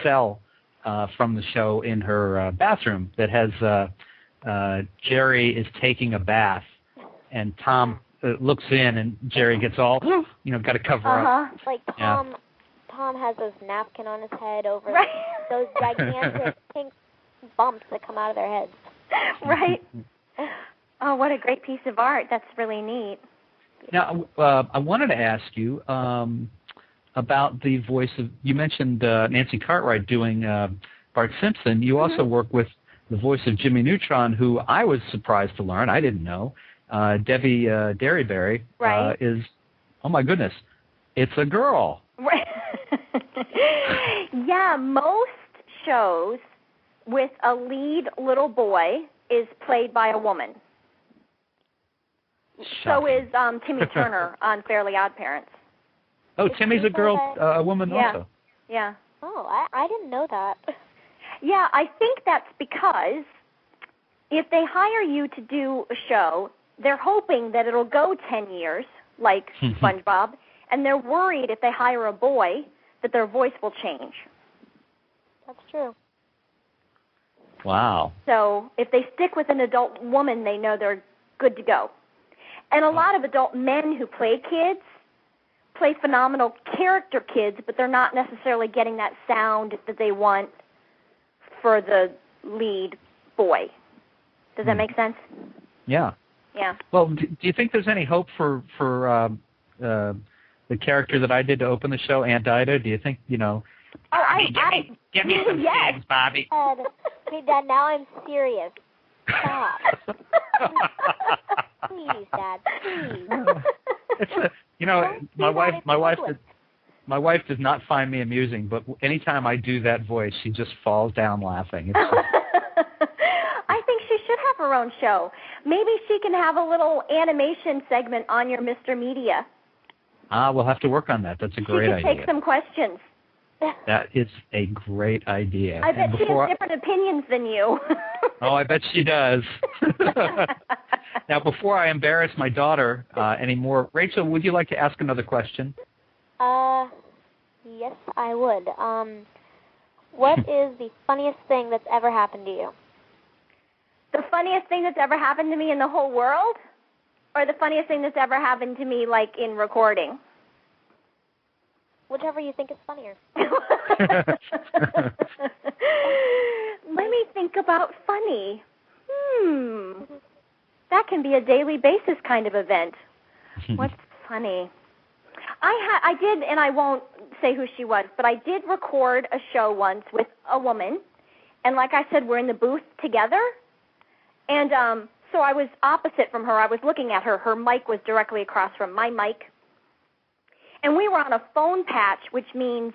A: cell from the show in her bathroom that has Jerry is taking a bath, and Tom looks in, and Jerry gets all, got to cover up.
E: Like Tom has this napkin on his head over
F: right.
E: those gigantic pink bumps that come out of their heads.
F: Right. Oh, what a great piece of art. That's really neat.
A: Now, I wanted to ask you about the voice of, you mentioned Nancy Cartwright doing Bart Simpson. You also work with the voice of Jimmy Neutron, who I was surprised to learn, I didn't know, Debi Derryberry is, oh my goodness, it's a girl.
F: Right. Yeah, most shows with a lead little boy is played by a woman. So is Timmy Turner on Fairly Odd Parents.
A: Oh, Timmy's a girl, a woman also.
F: Yeah.
E: Oh, I didn't know that.
F: Yeah, I think that's because if they hire you to do a show, they're hoping that it'll go 10 years, like SpongeBob, and they're worried if they hire a boy that their voice will change.
E: That's true.
A: Wow.
F: So if they stick with an adult woman, they know they're good to go. And a lot of adult men who play kids play phenomenal character kids, but they're not necessarily getting that sound that they want for the lead boy. Does that make sense?
A: Yeah.
F: Yeah.
A: Well, do you think there's any hope for the character that I did to open the show, Aunt Ida? Do you think,
D: Give me some things, Bobby.
E: Hey, Dad, now I'm serious. Stop. Please, Dad, please.
A: It's my wife does not find me amusing, but anytime I do that voice, she just falls down laughing.
F: I think she should have her own show. Maybe she can have a little animation segment on your Mr. Media.
A: We'll have to work on that. That's a great idea.
F: She could take some questions.
A: That is a great idea.
F: I bet she has different opinions than you.
A: Oh, I bet she does. Now, before I embarrass my daughter anymore, Rachel, would you like to ask another question?
E: Yes, I would. What is the funniest thing that's ever happened to you?
F: The funniest thing that's ever happened to me in the whole world? Or the funniest thing that's ever happened to me, like, in recording?
E: Whichever you think is funnier.
F: Let me think about funny. That can be a daily basis kind of event. What's funny? I did, and I won't say who she was, but I did record a show once with a woman, and like I said, we're in the booth together, and so I was opposite from her. I was looking at her. Her mic was directly across from my mic. And we were on a phone patch, which means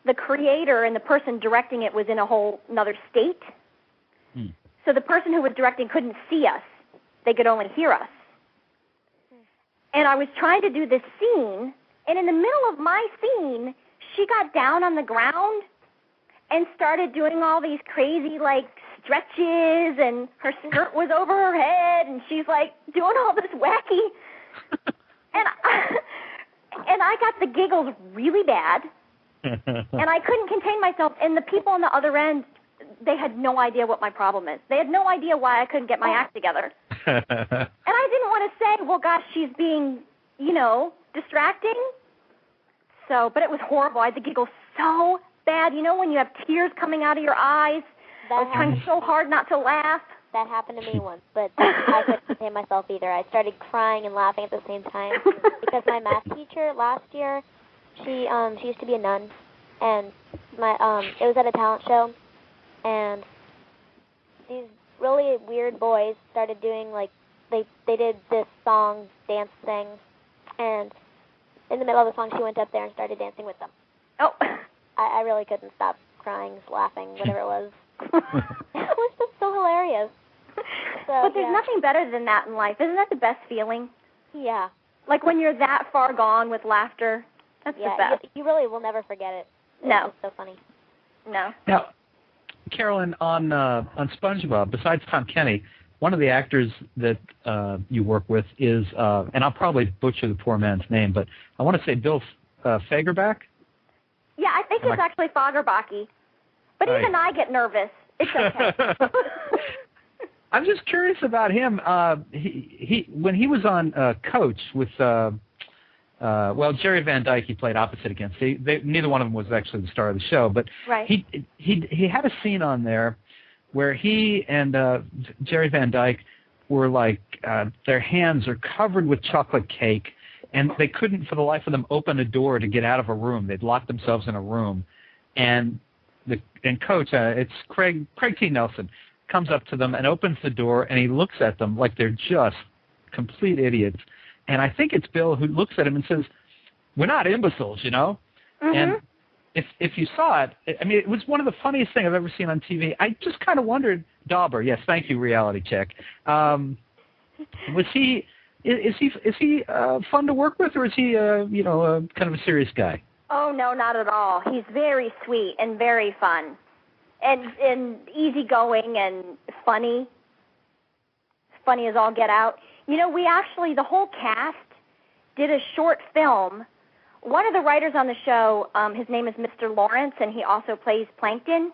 F: the creator and the person directing it was in a whole another state. So the person who was directing couldn't see us. They could only hear us. And I was trying to do this scene, and in the middle of my scene, she got down on the ground and started doing all these crazy, like, stretches, and her skirt was over her head, and she's, like, doing all this wacky. And I got the giggles really bad, and I couldn't contain myself. And the people on the other end, they had no idea what my problem is. They had no idea why I couldn't get my act together. And I didn't want to say, well, gosh, she's being, distracting. So, but it was horrible. I had the giggles so bad. You know when you have tears coming out of your eyes? I was trying so hard not to laugh.
E: That happened to me once, but I couldn't contain myself either. I started crying and laughing at the same time because my math teacher last year, she used to be a nun, and it was at a talent show, and these really weird boys started doing they did this song dance thing, and in the middle of the song she went up there and started dancing with them.
F: Oh,
E: I really couldn't stop crying, laughing, whatever it was. It was just so hilarious.
F: But there's nothing better than that in life. Isn't that the best feeling?
E: Yeah.
F: Like when you're that far gone with laughter. That's the best.
E: You really will never forget it.
F: No.
E: It's so funny.
F: No.
A: Now, Carolyn, on SpongeBob, besides Tom Kenny, one of the actors that you work with is, and I'll probably butcher the poor man's name, but I want to say Bill Fagerback?
F: Yeah, I think it's actually Fagerbacky. But
A: Right.
F: even I get nervous. It's okay.
A: I'm just curious about him. He when he was on Coach with, Jerry Van Dyke, he played opposite against. Neither one of them was actually the star of the show, but
F: right.
A: he had a scene on there where he and Jerry Van Dyke were like, their hands are covered with chocolate cake, and they couldn't for the life of them open a door to get out of a room. They'd locked themselves in a room, and Coach, it's Craig T. Nelson, comes up to them and opens the door, and he looks at them like they're just complete idiots. And I think it's Bill who looks at him and says, "We're not imbeciles, you know."
F: Mm-hmm.
A: And if you saw it, I mean, it was one of the funniest things I've ever seen on TV. I just kind of wondered, Dauber, yes, thank you, reality check. Was he? Is he fun to work with, or is he kind of a serious guy?
F: Oh no, not at all. He's very sweet and very fun, and easygoing and funny. Funny as all get out. You know, we actually, the whole cast did a short film. One of the writers on the show, his name is Mr. Lawrence, and he also plays Plankton.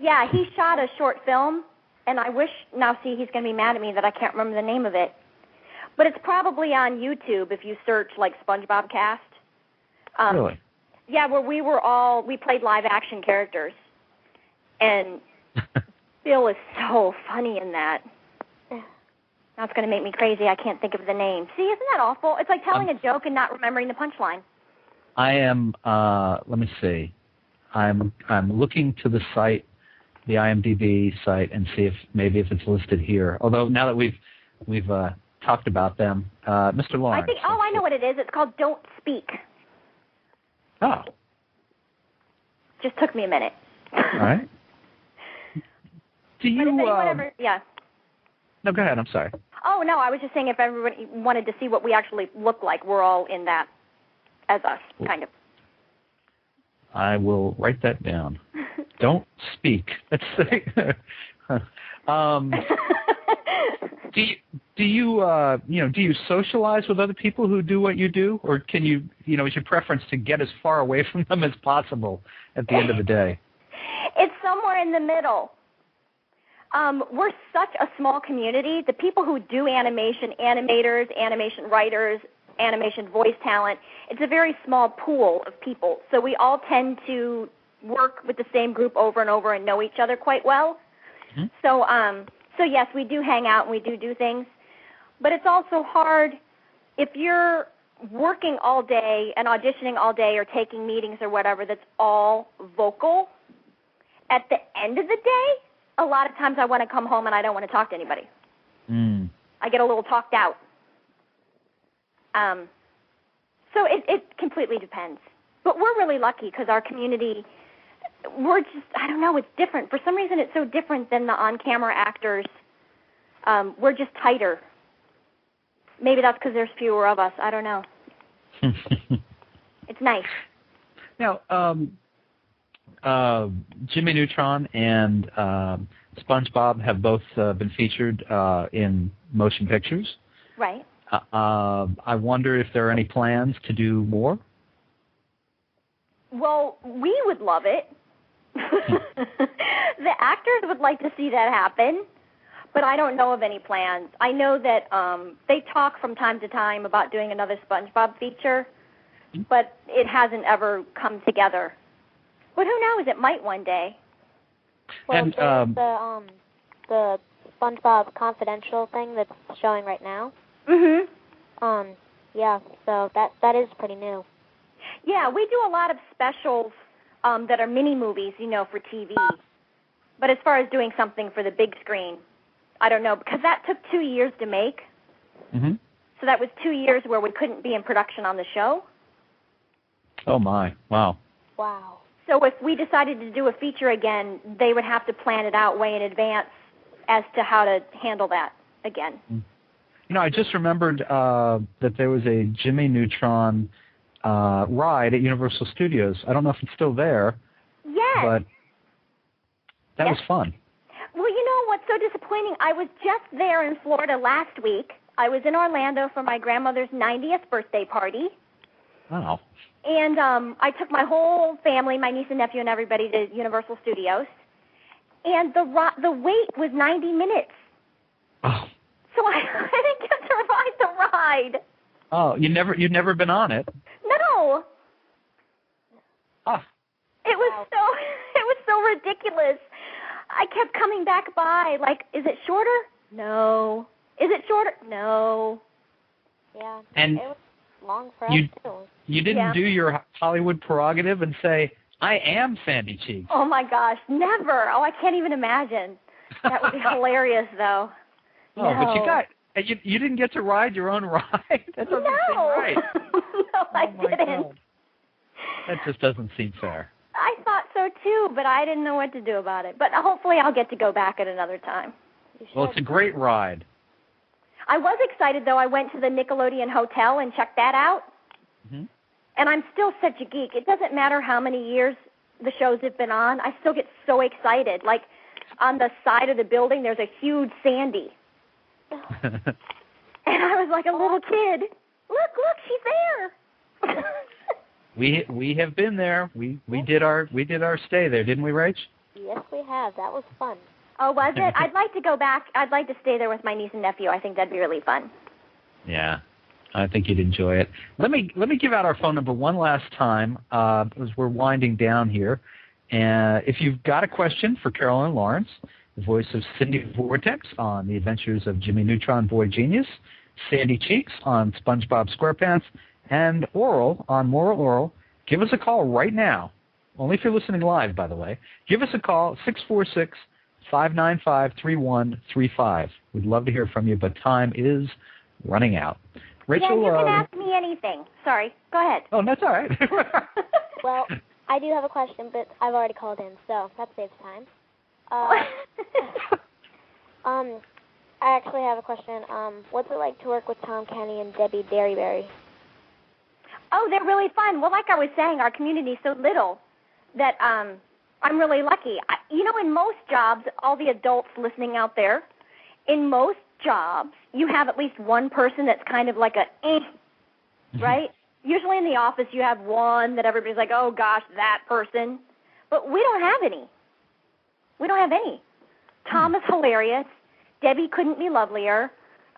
F: Yeah, he shot a short film, and I wish, now see, he's going to be mad at me that I can't remember the name of it. But it's probably on YouTube if you search, like, SpongeBob cast.
A: Really?
F: Yeah, where we played live action characters. And Bill is so funny in that. Now it's going to make me crazy. I can't think of the name. See, isn't that awful? It's like telling a joke and not remembering the punchline.
A: I am, let me see. I'm looking to the site, the IMDb site, and see if it's listed here. Although now that we've talked about them, Mr. Lawrence.
F: I know what it is. It's called Don't Speak.
A: Oh.
F: Just took me a minute.
A: All right. Do you?
F: Yeah.
A: No, go ahead. I'm sorry.
F: Oh no, I was just saying if everybody wanted to see what we actually look like, we're all in that as us, kind of.
A: I will write that down. Don't speak. Let's see. Do you socialize with other people who do what you do, or can you, is your preference to get as far away from them as possible at the end of the day?
F: It's somewhere in the middle. We're such a small community. The people who do animation, animators, animation writers, animation voice talent, it's a very small pool of people. So we all tend to work with the same group over and over and know each other quite well. Mm-hmm. So yes, we do hang out and we do things. But it's also hard if you're working all day and auditioning all day or taking meetings or whatever that's all vocal. At the end of the day, a lot of times I want to come home and I don't want to talk to anybody. I get a little talked out. So it completely depends. But we're really lucky because our community, we're just, I don't know, it's different. For some reason it's so different than the on-camera actors. We're just tighter. Maybe that's because there's fewer of us. I don't know. It's nice.
A: Now, Jimmy Neutron and SpongeBob have both been featured in motion pictures.
F: Right.
A: I wonder if there are any plans to do more?
F: Well, we would love it. The actors would like to see that happen, but I don't know of any plans. I know that they talk from time to time about doing another SpongeBob feature, but it hasn't ever come together. But who knows? It might one day.
E: Well,
A: And
E: there's the SpongeBob Confidential thing that's showing right now.
F: Mhm.
E: Yeah. So that is pretty new.
F: Yeah, we do a lot of specials that are mini movies, for TV. But as far as doing something for the big screen, I don't know, because that took 2 years to make.
A: Mhm.
F: So that was 2 years where we couldn't be in production on the show.
A: Oh my! Wow.
E: Wow.
F: So if we decided to do a feature again, they would have to plan it out way in advance as to how to handle that again.
A: You know, I just remembered that there was a Jimmy Neutron ride at Universal Studios. I don't know if it's still there.
F: Yes.
A: But that was fun.
F: Well, you know what's so disappointing? I was just there in Florida last week. I was in Orlando for my grandmother's 90th birthday party.
A: Wow.
F: And I took my whole family, my niece and nephew and everybody, to Universal Studios. And the wait was 90 minutes.
A: Oh.
F: So I didn't get to ride the ride.
A: Oh, you'd never been on it?
F: No.
A: Ah.
F: It was so ridiculous. I kept coming back by, like, is it shorter? No. Is it shorter? No.
E: Yeah.
A: And
E: it was long for us, too.
A: You didn't do your Hollywood prerogative and say, I am Sandy Cheeks.
F: Oh, my gosh. Never. Oh, I can't even imagine. That would be hilarious, though.
A: Oh, no. But you didn't get to ride your own ride? That doesn't seem right.
F: No, I didn't.
A: God. That just doesn't seem fair.
F: I thought so, too, but I didn't know what to do about it. But hopefully I'll get to go back at another time.
A: Well, it's a great ride.
F: I was excited, though. I went to the Nickelodeon Hotel and checked that out.
A: Mm-hmm.
F: And I'm still such a geek. It doesn't matter how many years the shows have been on. I still get so excited. Like, on the side of the building, there's a huge Sandy. And I was like a little kid. Look, she's there.
A: We have been there. We did our stay there, didn't we, Rach?
E: Yes, we have. That was fun.
F: Oh, was it? I'd like to go back. I'd like to stay there with my niece and nephew. I think that'd be really fun.
A: Yeah, I think you'd enjoy it. Let me give out our phone number one last time as we're winding down here. If you've got a question for Carolyn Lawrence, the voice of Cindy Vortex on The Adventures of Jimmy Neutron, Boy Genius, Sandy Cheeks on SpongeBob's SquarePants, and Oral on Moral Oral, give us a call right now. Only if you're listening live, by the way. Give us a call, 646-595-3135. We'd love to hear from you, but time is running out. Rachel,
F: yeah, you can ask me anything. Sorry, go ahead.
A: Oh, that's all right.
E: Well, I do have a question, but I've already called in, so that saves time. I actually have a question. What's it like to work with Tom, Canty, and Debi Derryberry?
F: Oh, they're really fun. Well, like I was saying, our community is so little that I'm really lucky. In most jobs, all the adults listening out there, in most jobs, you have at least one person that's kind of like right? Usually in the office, you have one that everybody's like, oh, gosh, that person. But we don't have any. Tom is hilarious. Debi couldn't be lovelier.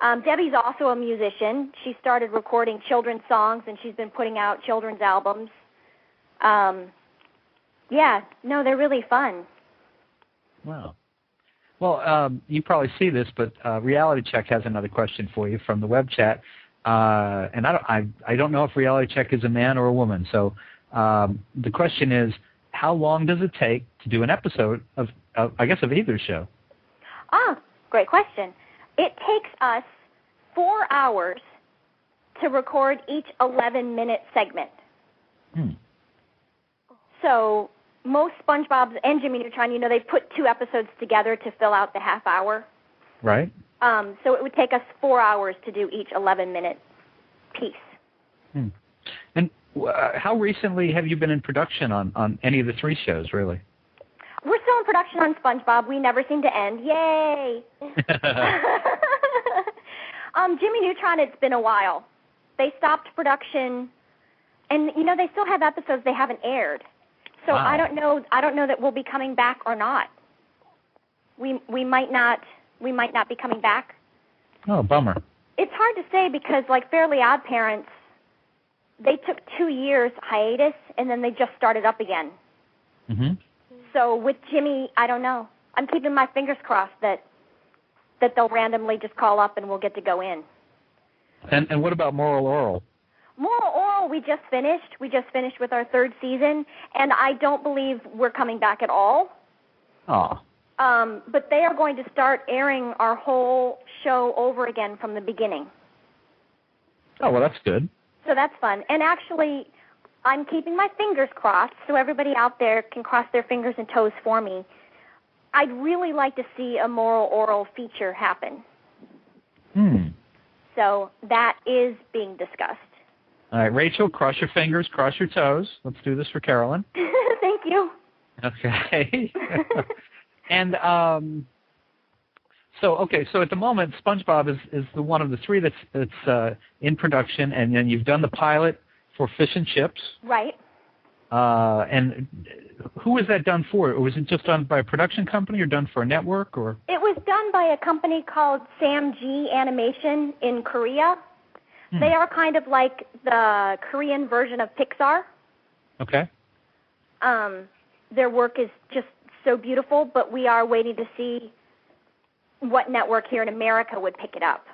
F: Debi's also a musician. She started recording children's songs, and she's been putting out children's albums. They're really fun.
A: Wow. Well, you probably see this, but Reality Check has another question for you from the web chat. And I don't know if Reality Check is a man or a woman. So the question is, how long does it take to do an episode of either show?
F: Ah, great question. It takes us 4 hours to record each 11-minute segment. So most SpongeBob's and Jimmy Neutron, they put 2 episodes together to fill out the half hour.
A: Right.
F: So it would take us 4 hours to do each 11-minute piece.
A: And how recently have you been in production on any of the 3 shows, really?
F: We're still in production on SpongeBob. We never seem to end. Yay! Jimmy Neutron, it's been a while. They stopped production, and they still have episodes they haven't aired. So wow. I don't know that we'll be coming back or not. We might not be coming back.
A: Oh, bummer.
F: It's hard to say because, like Fairly Odd Parents, they took 2 years hiatus and then they just started up again.
A: Mm-hmm.
F: So with Jimmy, I don't know. I'm keeping my fingers crossed that they'll randomly just call up and we'll get to go in.
A: And what about Moral Oral?
F: Moral Oral, we just finished. We just finished with our 3rd season, and I don't believe we're coming back at all.
A: Oh.
F: But they are going to start airing our whole show over again from the beginning.
A: Oh, well, that's good.
F: So that's fun. And actually, I'm keeping my fingers crossed, so everybody out there can cross their fingers and toes for me. I'd really like to see a moral oral feature happen. So that is being discussed.
A: All right, Rachel, cross your fingers, cross your toes. Let's do this for Carolyn.
F: Thank you.
A: Okay. And so at the moment, SpongeBob is the one of the three that's in production, and then you've done the pilot for Fish and Chips.
F: Right.
A: And who was that done for? Or was it just done by a production company or done for a network? Or
F: It was done by a company called Sam G Animation in Korea. They are kind of like the Korean version of Pixar.
A: Okay.
F: Their work is just so beautiful, but we are waiting to see what network here in America would pick it up.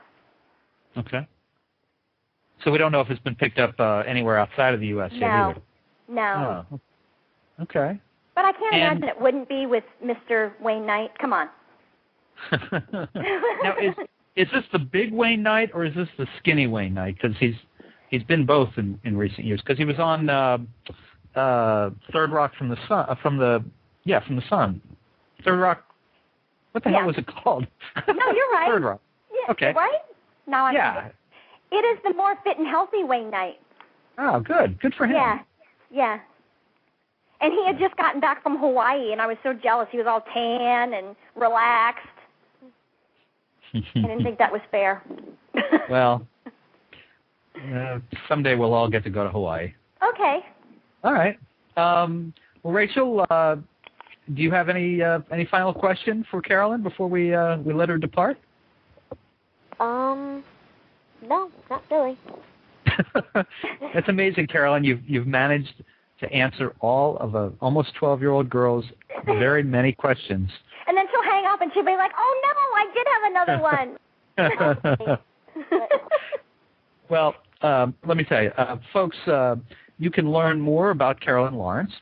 A: Okay. So we don't know if it's been picked up anywhere outside of the U.S. yet either.
F: No.
A: Oh. Okay.
F: But I can't imagine it wouldn't be with Mr. Wayne Knight. Come on.
A: Now, is this the big Wayne Knight or is this the skinny Wayne Knight? Because he's been both in recent years. Because he was on Third Rock from the Sun. From the Sun. Third Rock. What the hell was it called?
F: No, you're right.
A: Third Rock.
F: Yeah,
A: okay.
F: Right? Now I'm It is the more fit and healthy Wayne Knight.
A: Oh, good. Good for him.
F: Yeah. And he had just gotten back from Hawaii, and I was so jealous. He was all tan and relaxed. I didn't think that was fair.
A: Well, someday we'll all get to go to Hawaii.
F: Okay.
A: All right. Well, Rachel, do you have any final question for Carolyn before we let her depart?
E: No, not really.
A: That's amazing, Carolyn. You've managed to answer all of a almost 12-year-old girl's very many questions.
F: And then she'll hang up and she'll be like, "Oh no, I did have another one."
A: Well, let me tell you, folks, you can learn more about Carolyn Lawrence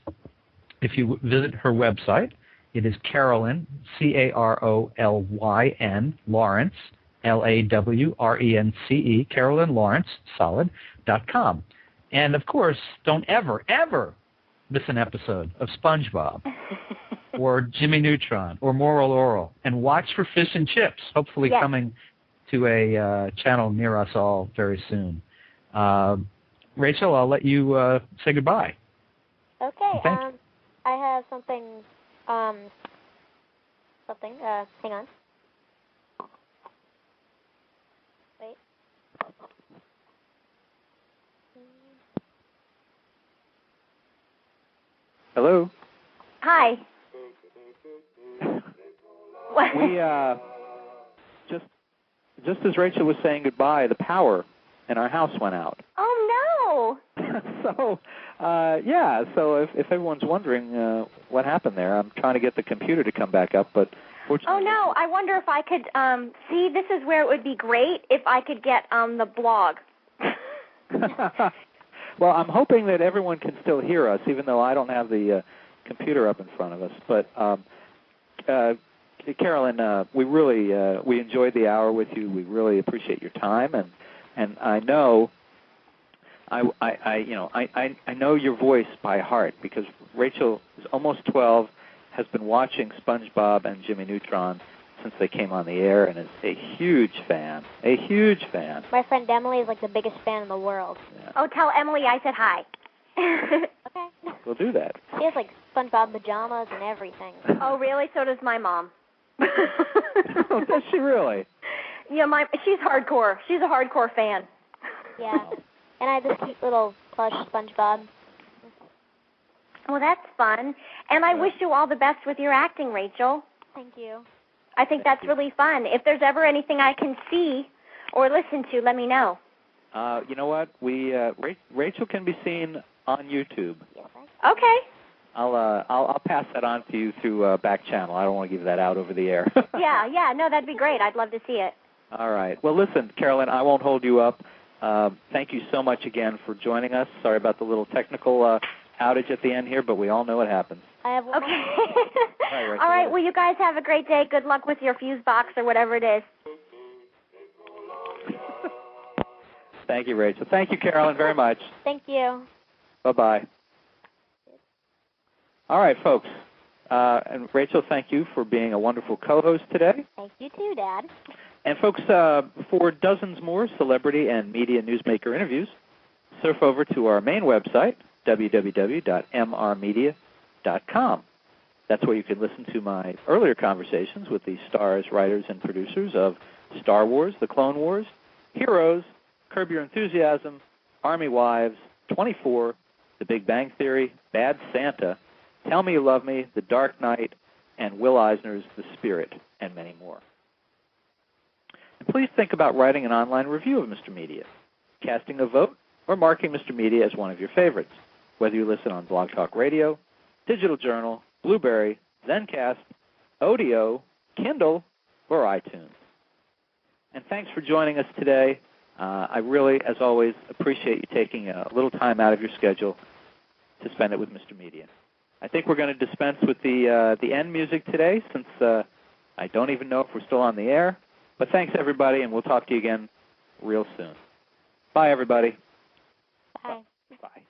A: if you visit her website. It is Carolyn, Carolyn, Lawrence, LAWRENCE, Carolyn Lawrence, solid.com. And, of course, don't ever miss an episode of SpongeBob or Jimmy Neutron or Moral Oral. And watch for Fish and Chips, hopefully coming to a channel near us all very soon. Rachel, I'll let you say goodbye.
E: Okay. I have something. Hang on. Wait.
H: Hello.
F: Hi.
H: We just as Rachel was saying goodbye, the power in our house went out.
F: Oh no.
H: So if everyone's wondering what happened there, I'm trying to get the computer to come back up, but fortunately.
F: Oh no, I wonder if I could see, this is where it would be great if I could get the blog.
H: Well, I'm hoping that everyone can still hear us, even though I don't have the computer up in front of us. But Carolyn, we really we enjoyed the hour with you. We really appreciate your time, and I know I know your voice by heart because Rachel is almost 12, has been watching SpongeBob and Jimmy Neutron since they came on the air, and is a huge fan.
E: My friend Emily is like the biggest fan in the world.
H: Yeah.
F: Oh, tell Emily I said hi.
E: Okay.
H: We'll do that.
E: She has like SpongeBob pajamas and everything.
F: Oh, really? So does my mom.
H: Oh, does she really?
F: Yeah, she's hardcore. She's a hardcore fan.
E: Yeah. And I have this cute little plush SpongeBob.
F: Well, that's fun. And I wish you all the best with your acting, Rachel.
E: Thank you.
F: I think that's really fun. If there's ever anything I can see or listen to, let me know.
H: You know what? Rachel can be seen on YouTube.
E: Yes,
F: Okay.
H: I'll pass that on to you through back channel. I don't want to give that out over the air.
F: Yeah, no, that'd be great. I'd love to see it.
H: All right. Well, listen, Carolyn, I won't hold you up. Thank you so much again for joining us. Sorry about the little technical outage at the end here, but we all know it happens.
E: I have one.
F: Okay.
H: Rachel,
F: all right, well, you guys have a great day. Good luck with your fuse box or whatever it is.
H: Thank you, Rachel. Thank you, Carolyn, very much.
E: Thank you.
H: Bye-bye. All right, folks. And Rachel, thank you for being a wonderful co-host today.
E: Thank you too, Dad.
H: And folks, for dozens more celebrity and media newsmaker interviews, surf over to our main website, www.mrmedia.com. That's where you can listen to my earlier conversations with the stars, writers, and producers of Star Wars, The Clone Wars, Heroes, Curb Your Enthusiasm, Army Wives, 24, The Big Bang Theory, Bad Santa, Tell Me You Love Me, The Dark Knight, and Will Eisner's The Spirit, and many more. And please think about writing an online review of Mr. Media, casting a vote, or marking Mr. Media as one of your favorites, whether you listen on Blog Talk Radio, Digital Journal, Blueberry, Zencast, Odeo, Kindle, or iTunes. And thanks for joining us today. I really, as always, appreciate you taking a little time out of your schedule to spend it with Mr. Media. I think we're going to dispense with the end music today, since I don't even know if we're still on the air. But thanks, everybody, and we'll talk to you again real soon. Bye, everybody.
E: Bye.
H: Bye.